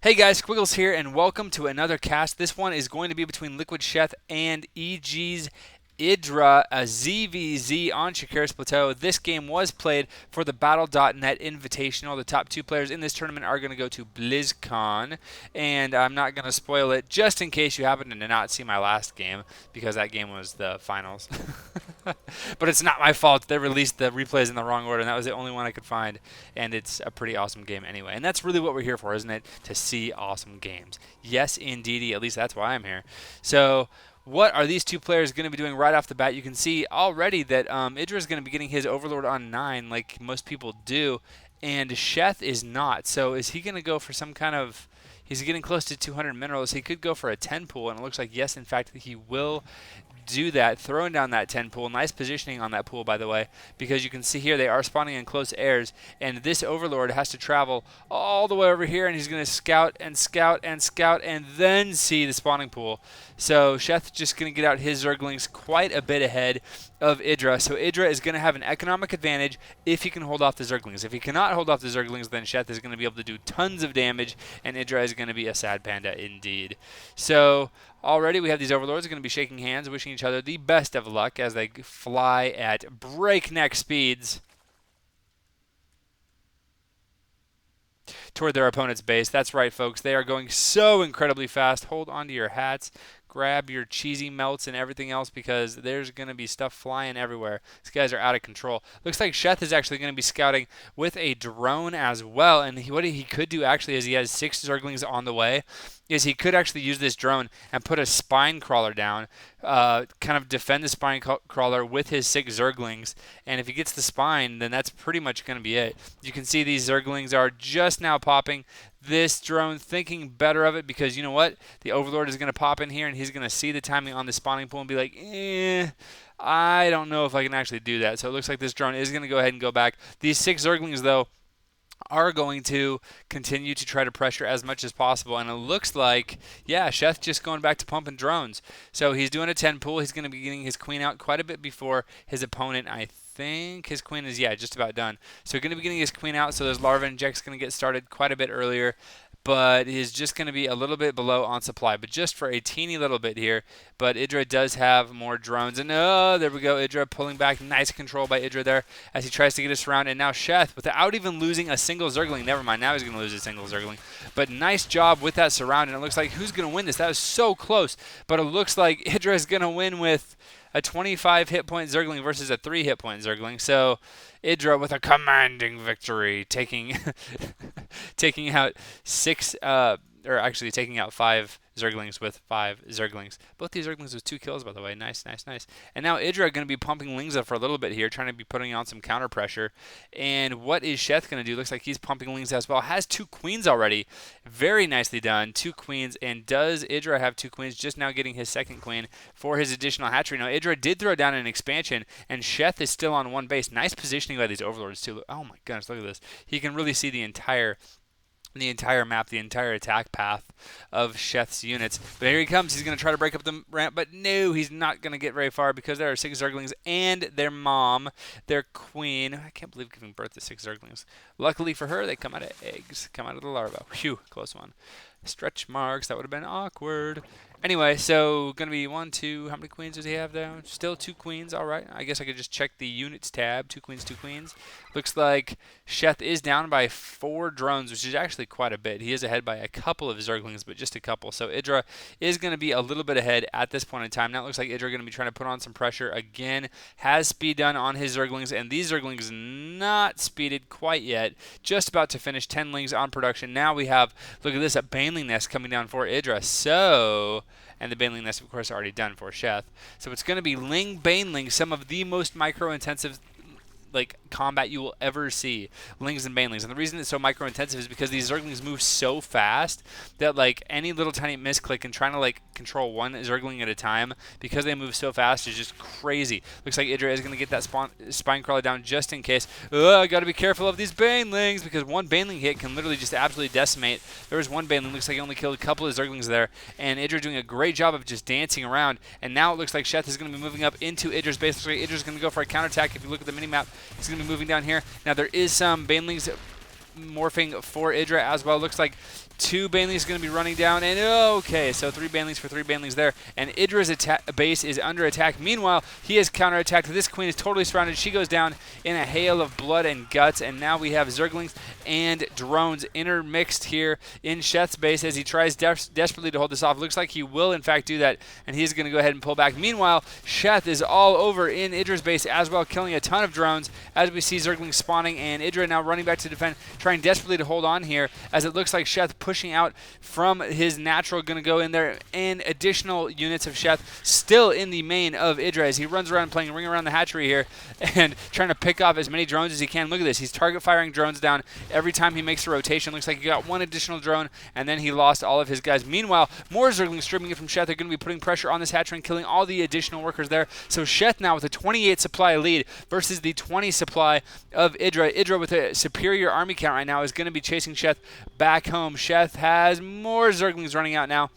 Hey guys, Squiggles here, and welcome to another cast. This one is going to be between LiquidSheth and EGIdra ZvZ on Shakuras Plateau. This game was played for the Battle.net Invitational. The top two players in this tournament are going to go to BlizzCon, and I'm not going to spoil it just in case you happen to not see my last game, because that game was the finals. But it's not my fault. They released the replays in the wrong order, and that was the only one I could find, and it's a pretty awesome game anyway. And that's really what we're here for, isn't it? To see awesome games. Yes, indeedy. At least that's why I'm here. So what are these two players going to be doing right off the bat? You can see already that EGIdra is going to be getting his Overlord on 9 like most people do, and Sheth is not. So is he going to go for some kind of... He's getting close to 200 minerals. He could go for a 10 pool, and it looks like, yes, in fact, he will do that, throwing down that 10 pool. Nice positioning on that pool, by the way, because you can see here they are spawning in close airs, and this Overlord has to travel all the way over here, and he's going to scout and scout and scout and then see the spawning pool. So Sheth just going to get out his Zerglings quite a bit ahead of EGIdra. So EGIdra is going to have an economic advantage if he can hold off the Zerglings. If he cannot hold off the Zerglings, then Sheth is going to be able to do tons of damage, and EGIdra is going to be a sad panda indeed. So already we have these Overlords going to be shaking hands, wishing each other the best of luck as they fly at breakneck speeds toward their opponent's base. That's right, folks. They are going so incredibly fast. Hold on to your hats. Grab your cheesy melts and everything else, because there's going to be stuff flying everywhere. These guys are out of control. Looks like Sheth is actually going to be scouting with a drone as well. And what he could do actually is he has 6 Zerglings on the way. Is he could actually use this drone and put a spine crawler down, kind of defend the spine crawler with his 6 Zerglings, and if he gets the spine, then that's pretty much going to be it. You can see these Zerglings are just now popping. This drone thinking better of it, because you know what? The Overlord is going to pop in here, and he's going to see the timing on the spawning pool and be like, I don't know if I can actually do that. So it looks like this drone is going to go ahead and go back. These 6 Zerglings, though, are going to continue to try to pressure as much as possible. And it looks like, yeah, Sheth just going back to pumping drones. So he's doing a 10 pool. He's going to be getting his queen out quite a bit before his opponent. I think his queen is, yeah, just about done. So going to be getting his queen out. So those larva injects going to get started quite a bit earlier, but is just going to be a little bit below on supply, but just for a teeny little bit here. But EGIdra does have more drones, and there we go. EGIdra pulling back. Nice control by EGIdra there as he tries to get us around. And now Sheth, without even losing a single Zergling, never mind, now he's going to lose a single Zergling. But nice job with that surround, and it looks like who's going to win this? That was so close, but it looks like EGIdra is going to win with a 25 hit point Zergling versus a 3 hit point Zergling. So EGIdra with a commanding victory, taking taking out 6 or actually taking out 5 Zerglings with 5 Zerglings. Both these Zerglings with 2 kills, by the way. Nice, nice, nice. And now EGIdra going to be pumping Lingza for a little bit here, trying to be putting on some counter pressure. And what is Sheth going to do? Looks like he's pumping Lingza as well. Has 2 queens already. Very nicely done. 2 queens. And does EGIdra have 2 queens? Just now getting his 2nd queen for his additional hatchery. Now, EGIdra did throw down an expansion, and Sheth is still on 1 base. Nice positioning by these Overlords, too. Oh my goodness, look at this. He can really see the entire map, the entire attack path of Sheth's units. But here he comes. He's going to try to break up the ramp, but no, he's not going to get very far because there are 6 Zerglings and their mom, their queen. I can't believe giving birth to 6 Zerglings. Luckily for her, they come out of eggs, come out of the larva. Phew, close one. Stretch marks, that would have been awkward. Anyway, so going to be 1, 2, how many queens does he have there? Still 2 queens, all right. I guess I could just check the units tab, 2 queens, 2 queens. Looks like Sheth is down by 4 drones, which is actually quite a bit. He is ahead by a couple of Zerglings, but just a couple. So EGIdra is going to be a little bit ahead at this point in time. Now it looks like EGIdra going to be trying to put on some pressure again. Has speed done on his Zerglings, and these Zerglings not speeded quite yet. Just about to finish 10 lings on production. Now we have, look at this, a Baneling Nest coming down for EGIdra. So... and the Baneling Nest, of course, already done for Sheth. So it's going to be Ling Baneling, some of the most micro-intensive combat you will ever see, Lings and Banelings. And the reason it's so micro-intensive is because these Zerglings move so fast that any little tiny misclick and trying to control one Zergling at a time, because they move so fast, is just crazy. Looks like EGIdra is going to get that spine crawler down just in case. I got to be careful of these Banelings, because one Baneling hit can literally just absolutely decimate. There was one Baneling, looks like he only killed a couple of Zerglings there, and EGIdra doing a great job of just dancing around. And now it looks like Sheth is going to be moving up into EGIdra's base. Looks like EGIdra's going to go for a counterattack. If you look at the minimap, he's going to be moving down here. Now there is some Banelings morphing for EGIdra as well. Looks like 2 banelings going to be running down, and okay, so 3 banelings for 3 banelings there, and EGIdra's base is under attack. Meanwhile, he has counterattacked. This queen is totally surrounded. She goes down in a hail of blood and guts, and now we have zerglings and drones intermixed here in Sheth's base as he tries desperately to hold this off. Looks like he will, in fact, do that, and he's going to go ahead and pull back. Meanwhile, Sheth is all over in EGIdra's base as well, killing a ton of drones as we see zerglings spawning, and EGIdra now running back to defend, trying desperately to hold on here as it looks like Sheth pushing out from his natural, going to go in there, and additional units of Sheth still in the main of EGIdra as he runs around playing Ring Around the Hatchery here and trying to pick off as many drones as he can. Look at this. He's target firing drones down every time he makes a rotation. Looks like he got 1 additional drone, and then he lost all of his guys. Meanwhile, more zerglings streaming in from Sheth are going to be putting pressure on this hatchery and killing all the additional workers there. So Sheth now with a 28 supply lead versus the 20 supply of EGIdra. EGIdra with a superior army count right now is going to be chasing Sheth back home. Sheth has more zerglings running out now.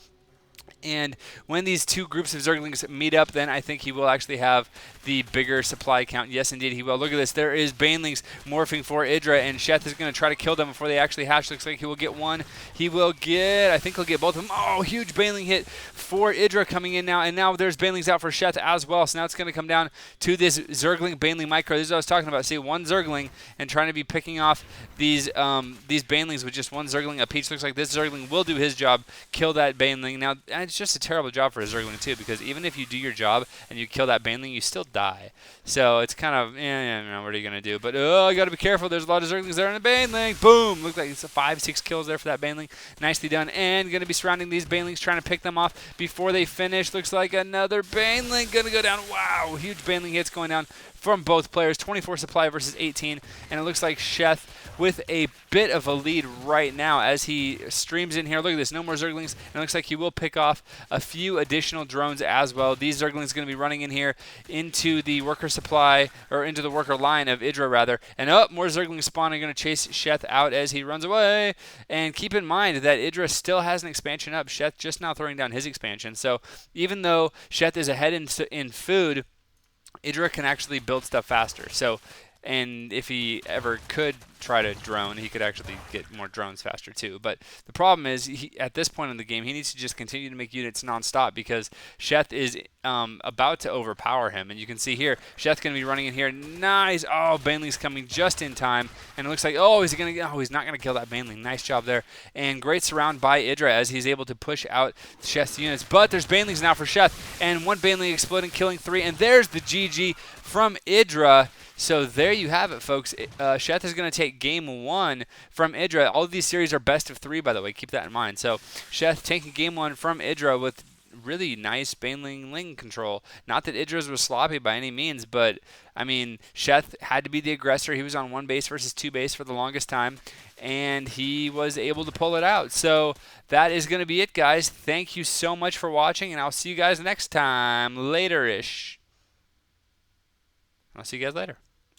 And when these 2 groups of zerglings meet up, then I think he will actually have the bigger supply count. Yes, indeed, he will. Look at this. There is banelings morphing for EGIdra, and Sheth is going to try to kill them before they actually hatch. Looks like he will get 1. He will get, I think he'll get both of them. Oh, huge baneling hit for EGIdra coming in now, and now there's banelings out for Sheth as well. So now it's going to come down to this zergling baneling micro. This is what I was talking about. See, 1 zergling and trying to be picking off these banelings with just 1 zergling apiece. Looks like this zergling will do his job, kill that baneling. Now, it's just a terrible job for a zergling too, because even if you do your job and you kill that baneling, you still die. So it's kind of, what are you going to do? But, I got to be careful. There's a lot of zerglings there in the baneling. Boom! Looks like it's 5-6 kills there for that baneling. Nicely done. And going to be surrounding these banelings, trying to pick them off before they finish. Looks like another baneling going to go down. Wow! Huge baneling hits going down from both players. 24 supply versus 18. And it looks like Sheth with a bit of a lead right now as he streams in here. Look at this. No more zerglings. And it looks like he will pick off a few additional drones as well. These zerglings going to be running in here into the worker supply, or into the worker line of EGIdra rather. And more zerglings spawning, going to chase Sheth out as he runs away. And keep in mind that EGIdra still has an expansion up. Sheth just now throwing down his expansion. So even though Sheth is ahead in food, EGIdra can actually build stuff faster. So, and if he ever could try to drone, he could actually get more drones faster too. But the problem is, at this point in the game, he needs to just continue to make units nonstop because Sheth is about to overpower him. And you can see here, Sheth's going to be running in here. Nice. Oh, baneling's coming just in time. And it looks like, he's not going to kill that baneling. Nice job there. And great surround by EGIdra as he's able to push out Sheth's units. But there's banelings now for Sheth. And 1 baneling exploding, killing 3. And there's the GG from EGIdra. So there you have it, folks. Sheth is going to take game 1 from EGIdra. All of these series are best of 3, by the way. Keep that in mind. So Sheth taking game 1 from EGIdra with really nice baneling ling control. Not that EGIdra's was sloppy by any means, but, I mean, Sheth had to be the aggressor. He was on 1 base versus 2 base for the longest time, and he was able to pull it out. So that is going to be it, guys. Thank you so much for watching, and I'll see you guys next time. Later-ish. I'll see you guys later.